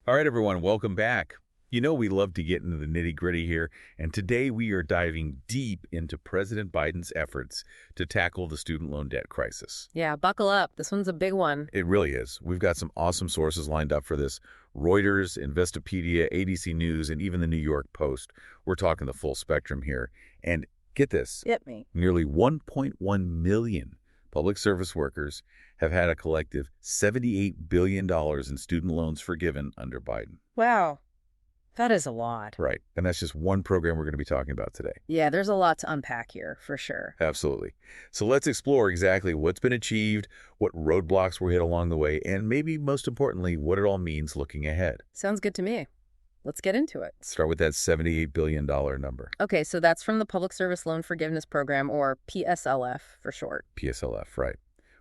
All right, everyone, welcome back. You know we love to get into the nitty-gritty here, and today we are diving deep into President Biden's efforts to tackle the student loan debt crisis. Yeah, buckle up. This one's a big one. It really is. We've got some awesome sources lined up for this. Reuters, Investopedia, ADC News, and even the New York Post. We're talking the full spectrum here. And get this. Hit me. Nearly 1.1 million public service workers have had a collective $78 billion in student loans forgiven under Biden. Wow. That is a lot. Right. And that's just one program we're going to be talking about today. Yeah, there's a lot to unpack here, for sure. Absolutely. So let's explore exactly what's been achieved, what roadblocks were hit along the way, and maybe most importantly, what it all means looking ahead. Sounds good to me. Let's get into it. Start with that $78 billion number. Okay, so that's from the Public Service Loan Forgiveness Program, or PSLF for short. PSLF, right.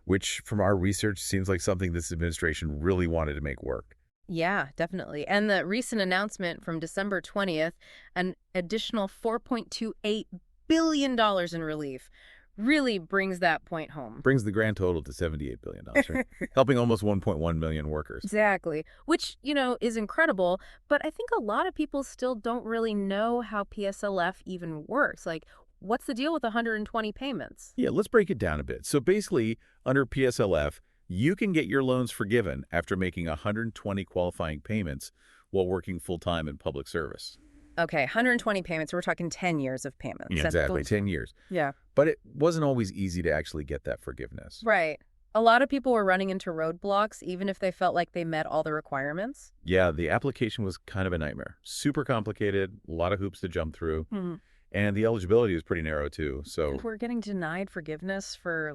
Which, from our research, seems like something this administration really wanted to make work. Yeah, definitely. And the recent announcement from December 20th, an additional $4.28 billion in relief, really brings that point home. Brings the grand total to $78 billion, right? Helping almost 1.1 million workers. Exactly. Which, is incredible. But I think a lot of people still don't really know how PSLF even works. Like, what's the deal with 120 payments? Yeah, let's break it down a bit. So basically, under PSLF, you can get your loans forgiven after making 120 qualifying payments while working full-time in public service. Okay, 120 payments. We're talking 10 years of payments. Yeah, exactly, 10 years. Yeah. But it wasn't always easy to actually get that forgiveness. Right. A lot of people were running into roadblocks, even if they felt like they met all the requirements. Yeah, the application was kind of a nightmare. Super complicated, a lot of hoops to jump through. Mm-hmm. And the eligibility was pretty narrow, too. So And we're getting denied forgiveness for,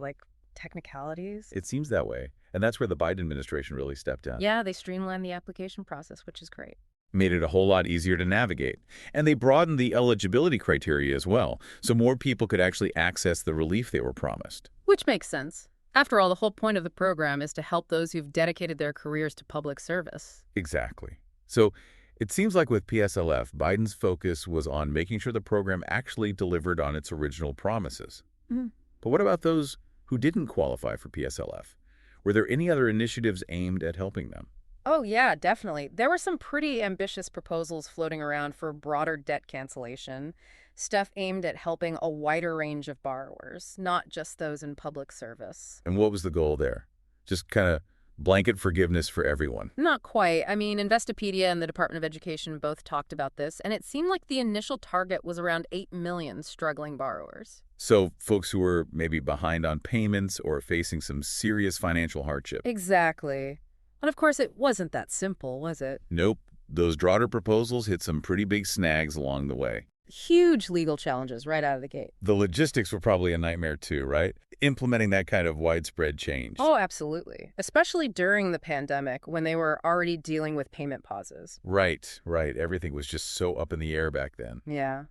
technicalities. it seems that way. And that's where the Biden administration really stepped in. Yeah, they streamlined the application process, which is great. Made it a whole lot easier to navigate. And they broadened the eligibility criteria as well, so more people could actually access the relief they were promised. Which makes sense. After all, the whole point of the program is to help those who've dedicated their careers to public service. Exactly. So it seems like with PSLF, Biden's focus was on making sure the program actually delivered on its original promises. Mm-hmm. But what about those who didn't qualify for PSLF? Were there any other initiatives aimed at helping them? Oh, yeah, definitely. There were some pretty ambitious proposals floating around for broader debt cancellation, stuff aimed at helping a wider range of borrowers, not just those in public service. And what was the goal there? Just kind of blanket forgiveness for everyone? Not quite. I mean, Investopedia and the Department of Education both talked about this, and it seemed like the initial target was around 8 million struggling borrowers. So folks who were maybe behind on payments or facing some serious financial hardship. Exactly. And of course, it wasn't that simple, was it? Nope. Those broader proposals hit some pretty big snags along the way. Huge legal challenges right out of the gate. The logistics were probably a nightmare too, right? Implementing that kind of widespread change. Oh, absolutely. Especially during the pandemic when they were already dealing with payment pauses. Right. Everything was just so up in the air back then. Yeah.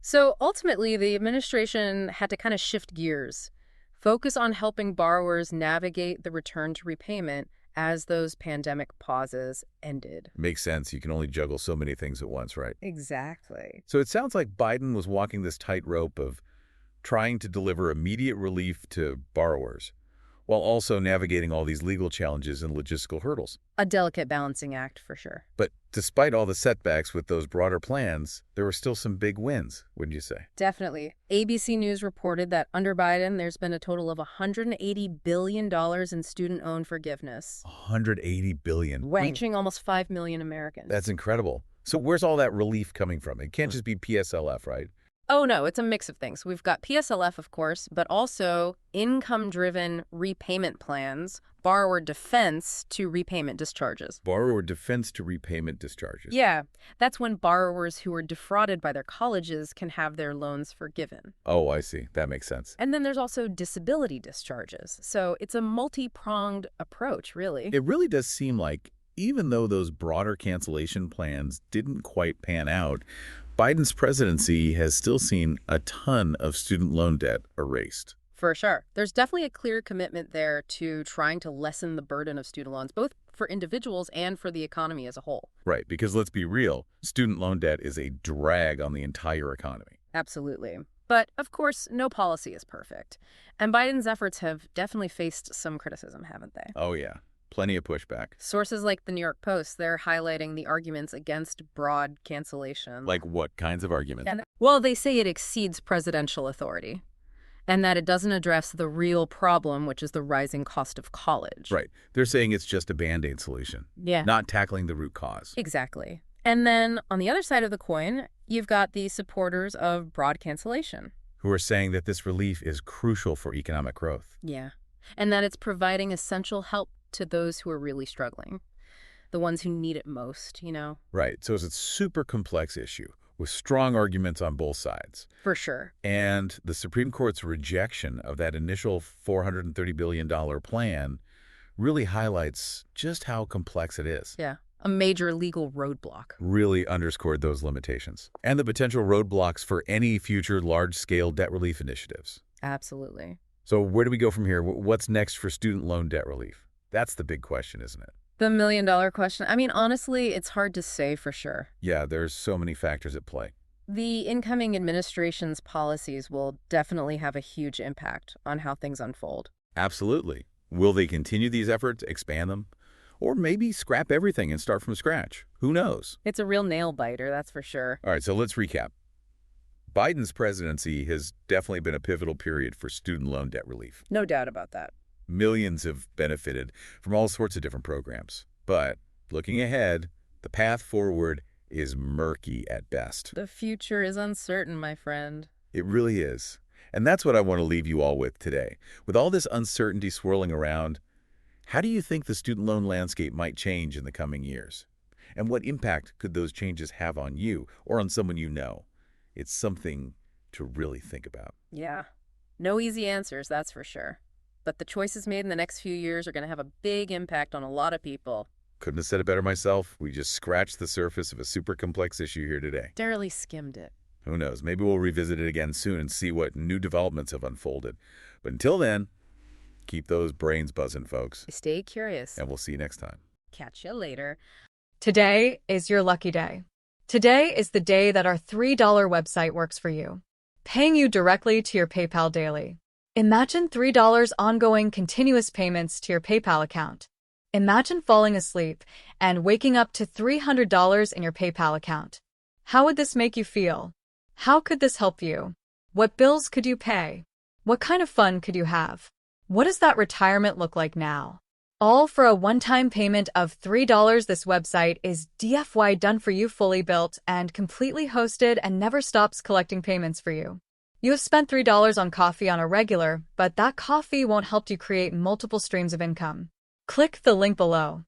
So ultimately, the administration had to kind of shift gears, focus on helping borrowers navigate the return to repayment as those pandemic pauses ended. Makes sense. You can only juggle so many things at once, right? Exactly. So it sounds like Biden was walking this tightrope of trying to deliver immediate relief to borrowers while also navigating all these legal challenges and logistical hurdles. A delicate balancing act, for sure. But despite all the setbacks with those broader plans, there were still some big wins, wouldn't you say? Definitely. ABC News reported that under Biden, there's been a total of $180 billion in student-owned forgiveness. $180 billion. Reaching almost 5 million Americans. That's incredible. So where's all that relief coming from? It can't just be PSLF, right? Oh, no, it's a mix of things. We've got PSLF, of course, but also income-driven repayment plans, borrower defense to repayment discharges. Borrower defense to repayment discharges. Yeah, that's when borrowers who are defrauded by their colleges can have their loans forgiven. Oh, I see. That makes sense. And then there's also disability discharges. So it's a multi-pronged approach, really. It really does seem like even though those broader cancellation plans didn't quite pan out, Biden's presidency has still seen a ton of student loan debt erased. For sure. There's definitely a clear commitment there to trying to lessen the burden of student loans, both for individuals and for the economy as a whole. Right, because let's be real, student loan debt is a drag on the entire economy. Absolutely. But, of course, no policy is perfect. And Biden's efforts have definitely faced some criticism, haven't they? Oh, yeah. Plenty of pushback. Sources like the New York Post, they're highlighting the arguments against broad cancellation. Like what kinds of arguments? Well, they say it exceeds presidential authority and that it doesn't address the real problem, which is the rising cost of college. Right. They're saying it's just a Band-Aid solution. Yeah. Not tackling the root cause. Exactly. And then on the other side of the coin, you've got the supporters of broad cancellation. Who are saying that this relief is crucial for economic growth. Yeah. And that it's providing essential help to those who are really struggling. The ones who need it most, you know? Right. So it's a super complex issue with strong arguments on both sides. For sure. And the Supreme Court's rejection of that initial $430 billion plan really highlights just how complex it is. Yeah. A major legal roadblock. Really underscored those limitations and the potential roadblocks for any future large-scale debt relief initiatives. Absolutely. So where do we go from here? What's next for student loan debt relief? That's the big question, isn't it? The million-dollar question. I mean, honestly, it's hard to say for sure. Yeah, there's so many factors at play. The incoming administration's policies will definitely have a huge impact on how things unfold. Absolutely. Will they continue these efforts, expand them, or maybe scrap everything and start from scratch? Who knows? It's a real nail-biter, that's for sure. All right, so let's recap. Biden's presidency has definitely been a pivotal period for student loan debt relief. No doubt about that. Millions have benefited from all sorts of different programs. But looking ahead, the path forward is murky at best. The future is uncertain, my friend. It really is. And that's what I want to leave you all with today. With all this uncertainty swirling around, how do you think the student loan landscape might change in the coming years? And what impact could those changes have on you or on someone you know? It's something to really think about. Yeah. No easy answers, that's for sure. But the choices made in the next few years are going to have a big impact on a lot of people. Couldn't have said it better myself. We just scratched the surface of a super complex issue here today. Barely skimmed it. Who knows? Maybe we'll revisit it again soon and see what new developments have unfolded. But until then, keep those brains buzzing, folks. Stay curious. And we'll see you next time. Catch you later. Today is your lucky day. Today is the day that our $3 website works for you, paying you directly to your PayPal daily. Imagine $3 ongoing continuous payments to your PayPal account. Imagine falling asleep and waking up to $300 in your PayPal account. How would this make you feel? How could this help you? What bills could you pay? What kind of fun could you have? What does that retirement look like now? All for a one-time payment of $3. This website is DFY done for you, fully built and completely hosted, and never stops collecting payments for you. You have spent $3 on coffee on a regular, but that coffee won't help you create multiple streams of income. Click the link below.